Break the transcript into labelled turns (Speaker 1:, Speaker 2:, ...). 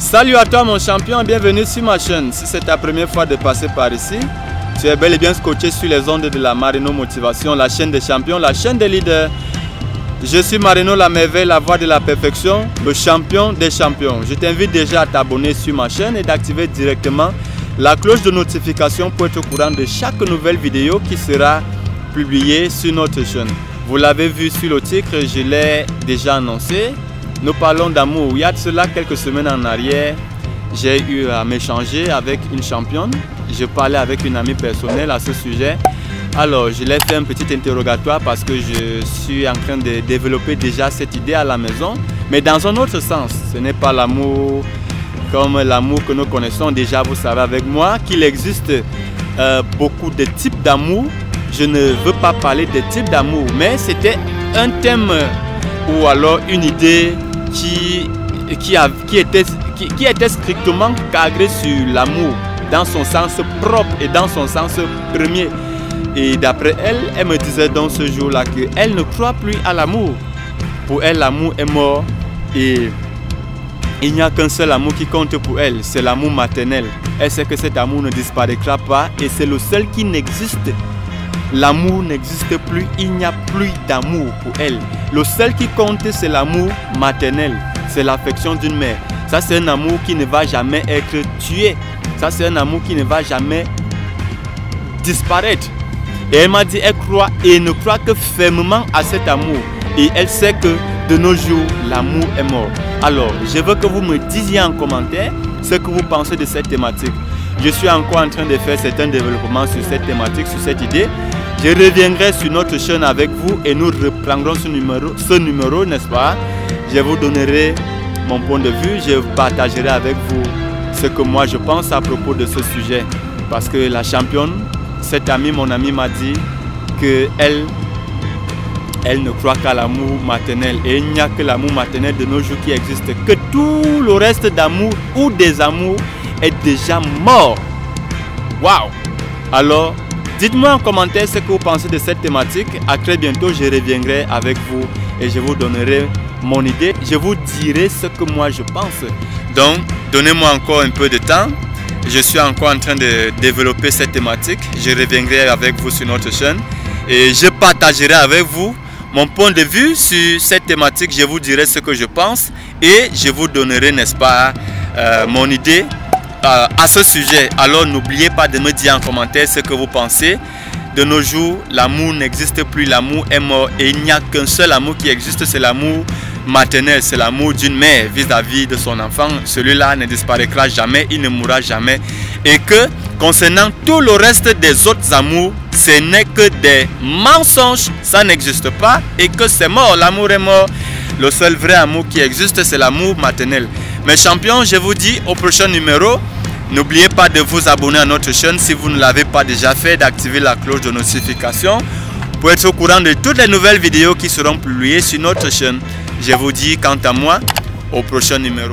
Speaker 1: Salut à toi mon champion, bienvenue sur ma chaîne. Si c'est ta première fois de passer par ici, tu es bel et bien scotché sur les ondes de la Marino Motivation, la chaîne des champions, la chaîne des leaders. Je suis Marino la merveille, la voix de la perfection, le champion des champions. Je t'invite déjà à t'abonner sur ma chaîne et d'activer directement la cloche de notification pour être au courant de chaque nouvelle vidéo qui sera publiée sur notre chaîne. Vous l'avez vu sur le titre, je l'ai déjà annoncé. Nous parlons d'amour. Il y a de cela quelques semaines en arrière, j'ai eu à m'échanger avec une championne. Je parlais avec une amie personnelle à ce sujet. Alors, je l'ai fait un petit interrogatoire parce que je suis en train de développer déjà cette idée à la maison. Mais dans un autre sens, ce n'est pas l'amour comme l'amour que nous connaissons déjà. Vous savez avec moi qu'il existe beaucoup de types d'amour. Je ne veux pas parler de types d'amour, mais c'était un thème ou alors une idée qui était strictement cadrée sur l'amour, dans son sens propre et dans son sens premier. Et d'après elle, elle me disait dans ce jour-là qu'elle ne croit plus à l'amour. Pour elle, l'amour est mort et il n'y a qu'un seul amour qui compte pour elle, c'est l'amour maternel. Elle sait que cet amour ne disparaîtra pas et c'est le seul qui n'existe. L'amour n'existe plus, il n'y a plus d'amour pour elle. Le seul qui compte, c'est l'amour maternel, c'est l'affection d'une mère. Ça, c'est un amour qui ne va jamais être tué. Ça, c'est un amour qui ne va jamais disparaître. Et elle m'a dit, elle croit et ne croit que fermement à cet amour. Et elle sait que de nos jours, l'amour est mort. Alors, je veux que vous me disiez en commentaire ce que vous pensez de cette thématique. Je suis encore en train de faire certains développements sur cette thématique, sur cette idée. Je reviendrai sur notre chaîne avec vous et nous reprendrons ce numéro, n'est-ce pas? Je vous donnerai mon point de vue, je partagerai avec vous ce que moi je pense à propos de ce sujet. Parce que la championne, cette amie, mon amie m'a dit qu'elle ne croit qu'à l'amour maternel. Et il n'y a que l'amour maternel de nos jours qui existe. Que tout le reste d'amour ou des amours est déjà mort. Waouh! Alors, dites-moi en commentaire ce que vous pensez de cette thématique. À très bientôt, je reviendrai avec vous et je vous donnerai mon idée. Je vous dirai ce que moi je pense. Donc, donnez-moi encore un peu de temps. Je suis encore en train de développer cette thématique. Je reviendrai avec vous sur notre chaîne et je partagerai avec vous mon point de vue sur cette thématique. Je vous dirai ce que je pense et je vous donnerai, n'est-ce pas, mon idée à ce sujet. Alors n'oubliez pas de me dire en commentaire ce que vous pensez. De nos jours, l'amour n'existe plus, l'amour est mort et il n'y a qu'un seul amour qui existe, c'est l'amour maternel, c'est l'amour d'une mère vis-à-vis de son enfant. Celui-là ne disparaîtra jamais, il ne mourra jamais. Et que concernant tout le reste des autres amours, ce n'est que des mensonges, ça n'existe pas et que c'est mort, l'amour est mort. Le seul vrai amour qui existe, c'est l'amour maternel. Mes champions, je vous dis au prochain numéro. N'oubliez pas de vous abonner à notre chaîne si vous ne l'avez pas déjà fait, d'activer la cloche de notification pour être au courant de toutes les nouvelles vidéos qui seront publiées sur notre chaîne. Je vous dis quant à moi, au prochain numéro.